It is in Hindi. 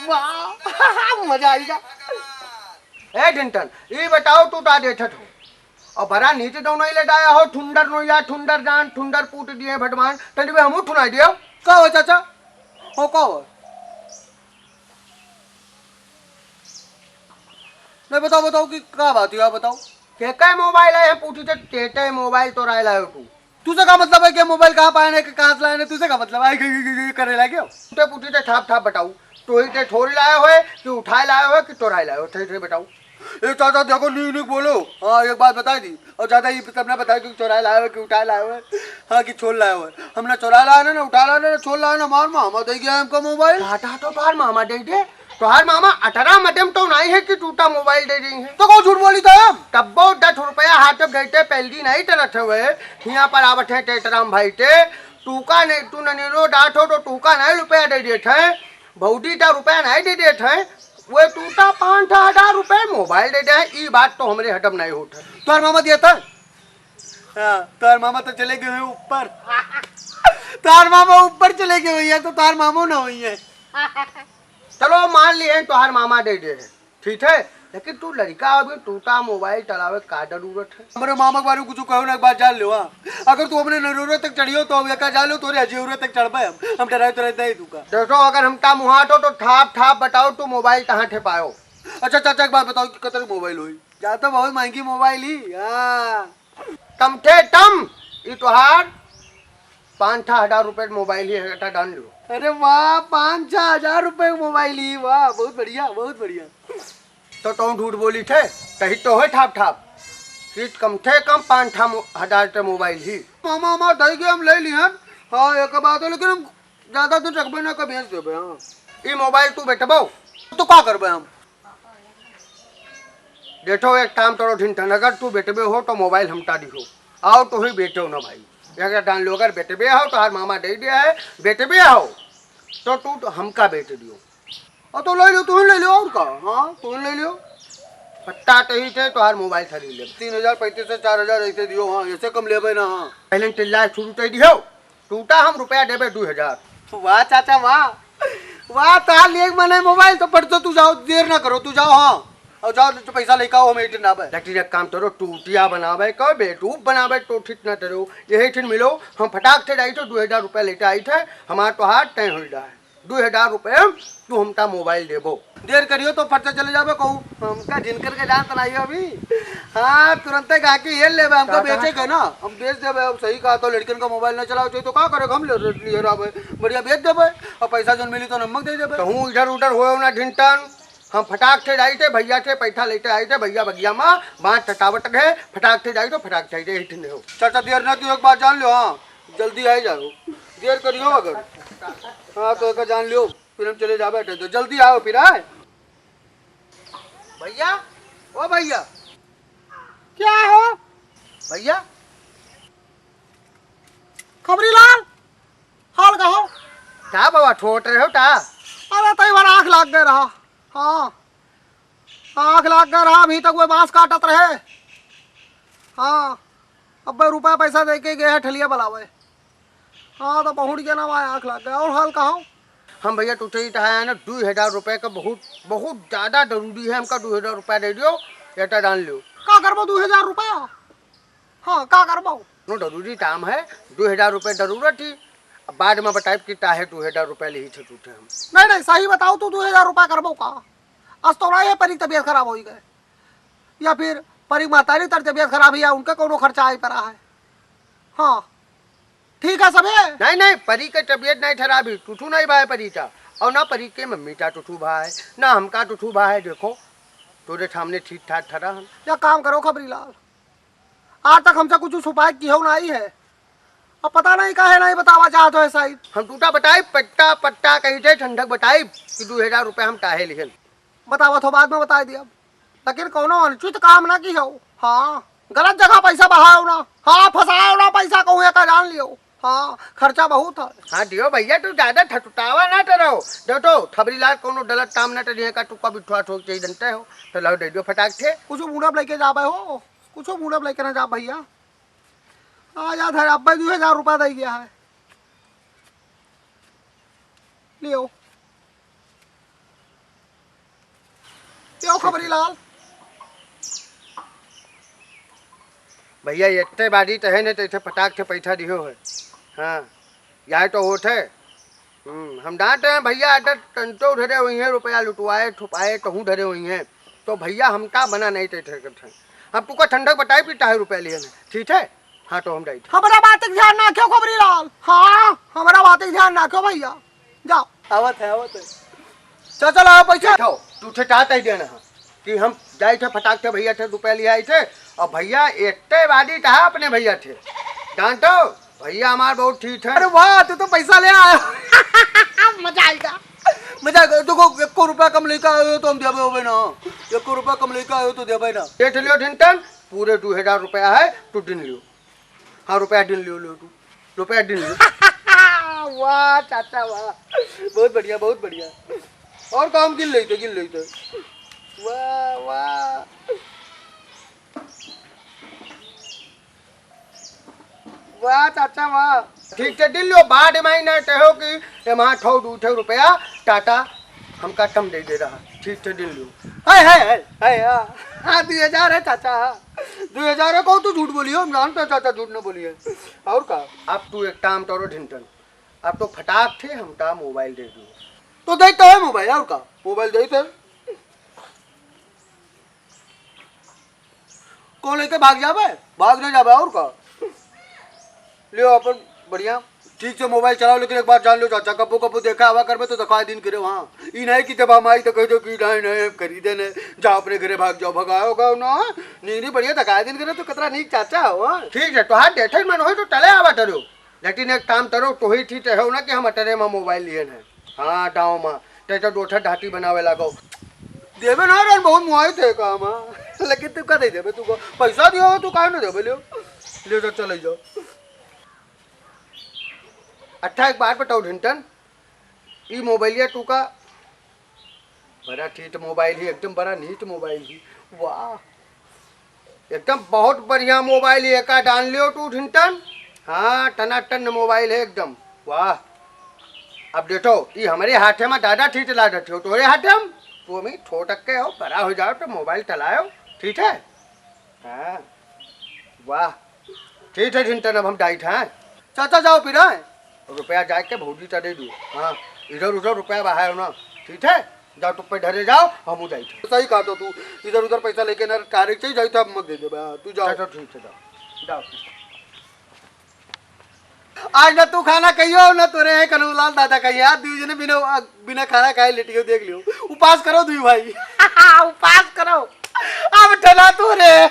वाह मजा आएगा। ए ढिंटन ये बताओ तू ता देठत हो और बड़ा नीचे दो नहीं लटाया हो ठुंडर नोया ठुंडर जान ठुंडर पूट दिए भटमान तनी बे हमू ठुनाई दियो का हो चाचा हो का हो नहीं बताओ बताओ कि क्या बात है आप बताओ। के मोबाइल है पूछी तो टेटे मोबाइल तो राय लायो तू तुझे का मतलब है कि मोबाइल कहाँ पाए कहाँ से लाए तुझे का मतलब है करे लगे तो पूछी तो ठाप ठाप बताऊ तो ही ते थोड़ी लाए हुए कि उठाए लाए हुए कि तोराए लाए हो थे बताऊ। ए चाचा देखो नी बोलो। हाँ एक बात बता दी और ज्यादा ये सबने बताया कि चोराए लाए हुए कि उठाए लाए हुए। हाँ कि छोड़ लाए हुए हमने चोराए लाए ना उठा लाए ना छोड़ लाए ना मार मामा दे गया हमको मोबाइल। टाटा तो तोहार मामा दे दे तोहार मामा 18 मध्यम तो नहीं है कि टूटा मोबाइल दे रही है तो कौन झूठ बोली था हम तब्बो 10 रुपया हाथ में देते पहली नहीं तरह हुए यहाँ पर आवत है टेटराम भाई ते टूका नहीं तू ननीरो डांट हो तो टूका नहीं रुपया दे दिए थे बहुटी टा रुपया नहीं दे दिए थे वो टूटा 5,000 रुपए मोबाइल दे दे ये बात तो हमारे हटम नहीं होता। तुम्हार मामा दिया था। हाँ तुम्हार मामा तो चले गए ऊपर तुम्हार मामा ऊपर चले गए हुई है तो तुम्हार मामो ना हुई है। चलो मान लिए तोहार मामा दे दे ठीक है लेकिन तू लड़का अभी टूटा मोबाइल चलावे का जरूरत है। हमारे मामा के बारे में कुछ कहो ना एक बात जान लो। हाँ अगर तू अपने जरूरत तक चढ़ियो तो अब एक जान लो तोरे जरूरत तक चढ़ पाए हम डराए तो रहता ही तू का देखो अगर हम ता मुहाटो तो ठाप ठाप बताओ तू मोबाइल कहाँ थे पायो। अच्छा चाचा एक बात बताओ कि कतर मोबाइल हुई जा तो बहुत महंगी मोबाइल ही। हाँ तम थे तम ये तोहार 5,000 रुपए मोबाइल ही है डाल लो। अरे वाह 5,000 रुपए मोबाइल ही वाह बहुत बढ़िया बहुत बढ़िया। तो तुम झूठ बोली थे कही तो है ठाप ठाप सीट कम थे कम 5,000 के मोबाइल ही मामा हमारा दही के हम ले लिए। हाँ एक बात है लेकिन हम ज्यादा तो रखबे ना का भेज देबे। हाँ ये मोबाइल तू बेटबो तो का करबे हम देखो एक काम करो ढिंटन अगर तू बेटबे हो तो मोबाइल हमटा दिहो आओ तो ही बेटो ना भाई अगर डाल लो अगर बेटबे हो तो हर मामा दे दिया है बेटबे हो तो हमका बेच दियो। तो ले लो तू ले लो और का। हाँ तू ले लो पट्टा ही थे तो हर मोबाइल खरीद ले 3,035 से 4,000 ऐसे दियो। हाँ ऐसे कम लेबे ना। हाँ पहले चिल्ला शुरू कर दियो टूटा हम रुपया देबे 2,000। वाह चाचा वाह वाह तार लिए मने मोबाइल तो पढ़ तो तू जाओ देर ना करो तू जाओ। हाँ और जाओ तो पैसा लेके आओ हम एट ना बे लेकिन एक काम करो टूटिया बनावे को बेटूब बनावे तो ठीक ना करो यही ठीक मिलो हम फटाक से जाई तो 2,000 रुपया लेके आई थे हमारा तो हाथ तय हो रहा है 2,000 रुपये तू हमका मोबाइल देबो। देर करियो तो फट से चले जाबे कहूँ हमका जिनकर के जान तो नहीं अभी। हाँ तुरंत गा के ये लेबे हमको बेचेगा ना हम बेच देबे। अब सही कहा तो लड़कियों का मोबाइल ना चलाओ चाहिए तो क्या करे हम ले रहे बढ़िया बेच देबे और पैसा जो मिली तो नमक दे देबे। तो हूँ इधर उधर हो ना ढिंटन हम फटाक से जाई थे भैया से पैसा लेते आई थे भैया बगिया माँ बात टटावट है फटाक से जाई तो फटाक से जाई हो चाचा देर ना की एक बात जान लो। हाँ जल्दी आ जाओ देर करियो अगर। हाँ तो एक जान लियो फिर हम चले जा बैठे तो जल्दी आओ फिर आए भैया ओ भैया क्या हो भैया खबरी लाल हाल कहो क्या बाबा ठोट रहे हो ता अरे तई बार आँख लाग गए रहा। हाँ आँख लाग गए रहा अभी तक वो बांस काटत रहे। हाँ अब रुपया पैसा दे के गए हैं ठलिया बलावे। हाँ तो पहुँच गया ना वहाँ आँख लाग गया। और हाल कहो हम भैया टूटे ही है ना 2,000 रुपये का बहुत बहुत ज़्यादा जरूरी है हमका 2,000 रुपया दे दियो बेटा डाल लो। का करबो 2,000 रुपया। हाँ का करबो नो जरूरी काम है 2,000 रुपये जरूरत थी अब बाद में बताए कि है 2,000 रुपये ले ही थे टूटे हम। नहीं नहीं सही बताओ तू 2,000 रुपया करबो का आज तो ये परी तबीयत खराब हो गए या फिर परी मातारी तर तबीयत खराब या उनका कोनो खर्चा आई पड़ा है। हाँ ठीक है सबे नहीं नहीं परी के तबीयत नहीं खराबी टूटू नहीं भाई परी का और ना परी के मम्मी का टूटू भाई ना हमका टूटू भाई देखो तोरे सामने ठीक ठाक ठहरा हम। या काम करो खबरी लाल आज तक हमसे कुछ छुपाए की हो नहीं है अब पता नहीं काहे नहीं बतावा चाहते है शायद। हम टूटा बताई पट्टा पट्टा कही थे ठंडक बताई कि 2,000 रुपये हम काहे लिखल बतावा तो बाद में बता दिया लेकिन कोनो अनुचित काम ना की हो। हाँ गलत जगह पैसा बहाओ ना। हाँ फंसाओ ना पैसा कहूँ का जान लियो। हाँ खर्चा बहुत है। हाँ दियो भैया तू ज्यादा ठटुटावा ना टरो देखो खबरी लाल कोनो गलत काम ना टरिए का टुक्का बिठवा ठोक चाहिए जनते हो तो लो दे दियो फटाक थे कुछ मुड़ब लेके जाबे हो कुछ मुड़ब लेके ना जा भैया। आ जा धर अब 2,000 रुपया दे गया है लियो खबरी लाल भैया इतने बारी तो है ना, तो इथे फटाक से पैसा दियो है। हाँ यह तो होत है। हम डांटे हैं भैया, अटर टंटो धरे हुई हैं, रुपया लुटवाए छुपाए कहूँ धरे हुई हैं, तो भैया हम का बना नहीं थे करते। हम तुका ठंडक बताए पीटा है रुपया लिए, ठीक है। हाँ तो हम डाई हमारा बात का ध्यान रखो खबरी लाल। हाँ हमारा बात का ध्यान रखो भैया। जाओ आवत है चल चल आओ पैसा बैठो। तू थे चाहता ही देना है कि हम जाए थे फटाक से भैया थे रुपया ले आए थे, और भैया इतने बारी कहा अपने भैया थे। डांटो भैया हमारे बहुत ठीक है। अरे वाह तू तो पैसा ले आया मजा आएगा मजा आएगा। देखो 1 रुपया कम लेकर आए हो तो हम देवे होवे ना, 1 रुपया कम लेकर आए हो तो देवे ना। देख लियो ढिंटन, पूरे 2000 रुपया है, तू गिन लियो। हाँ रुपया गिन लियो, लो तू रुपया गिन लियो। वाह चाचा वाह, बहुत बढ़िया बहुत बढ़िया। और काम गिन लेते वाह वाह वाह चाचा वाह। ठीक से गिन लियो। बाद में ना कहो कि वहाँ ठो दूठे रुपया टाटा हमका कम दे रहा। ठीक से गिन लियो। है हाँ 2000 है चाचा। 2000 है कहो तो झूठ बोलियो, हम जानते हैं चाचा झूठ न बोलिए। और का अब तू एक काम करो ढिंटन, अब तो फटाक थे हमका मोबाइल दे दो। तो देते है मोबाइल। और का मोबाइल देते कौन लेके भाग जावे, भाग नहीं जावे। और का लियो अपन बढ़िया ठीक से मोबाइल चलाओ, लेकिन एक बार जान लो चाचा, कपो कपो देखा हवा कर में तो दिखाए दिन करे वहाँ। ई नहीं कि जब हम आई तो कह दो कि नहीं खरीदे ने, जाओ अपने घरे भाग जाओ, भगाओगा ना। नहीं बढ़िया दिखाए दिन करे तो कतरा नहीं चाचा हो। ठीक है तो हाथ देखे मन हो तो चले आवा करो, लेकिन एक काम करो तो ही ठीक है ना कि हम अटरे में मोबाइल लिए हैं। हाँ गाँव में तो दोठा ढाटी बनावे लगो। देवे ना रन बहुत मुआई थे काम, लेकिन तू का दे देवे, तू पैसा दियो तू काहे न देवे। लियो लियो तो चले जाओ। अच्छा एक बात बताओ ढिंटन, ये मोबाइल तू का बड़ा ठीक मोबाइल ही, एकदम बड़ा नीट मोबाइल ही। वाह एकदम बहुत बढ़िया मोबाइल है, का डाल लियो तू ढिंटन। हाँ टनाटन मोबाइल है एकदम। वाह अब देखो ये हमारे हाथे में दादा ठीक चला देते हो, तुम्हारे हाथे हम तो मैं छोटक के हो, बड़ा हो जाओ तो मोबाइल चलाओ, ठीक है। हाँ वाह ठीक है ढिंटन, अब हम डाइट हैं। चाचा जाओ फिर है रुपया जाए के भौजी चढ़े दू। हाँ इधर उधर रुपया बाहर ना, ठीक है। जाओ तुम पे ढरे जाओ, हम जाए। सही कहा तो तू इधर उधर पैसा लेके ना तारीख से जाई तो अब मत दे दे। तू जाओ तो ठीक है जाओ जाओ। आज ना तू खाना कहियो ना तोरे कनूलाल दादा कहिए। आज दूज ने बिना बिना खाना खाए लेटियो, देख लियो। उपास करो दुई भाई उपास करो अब ठला तू रे।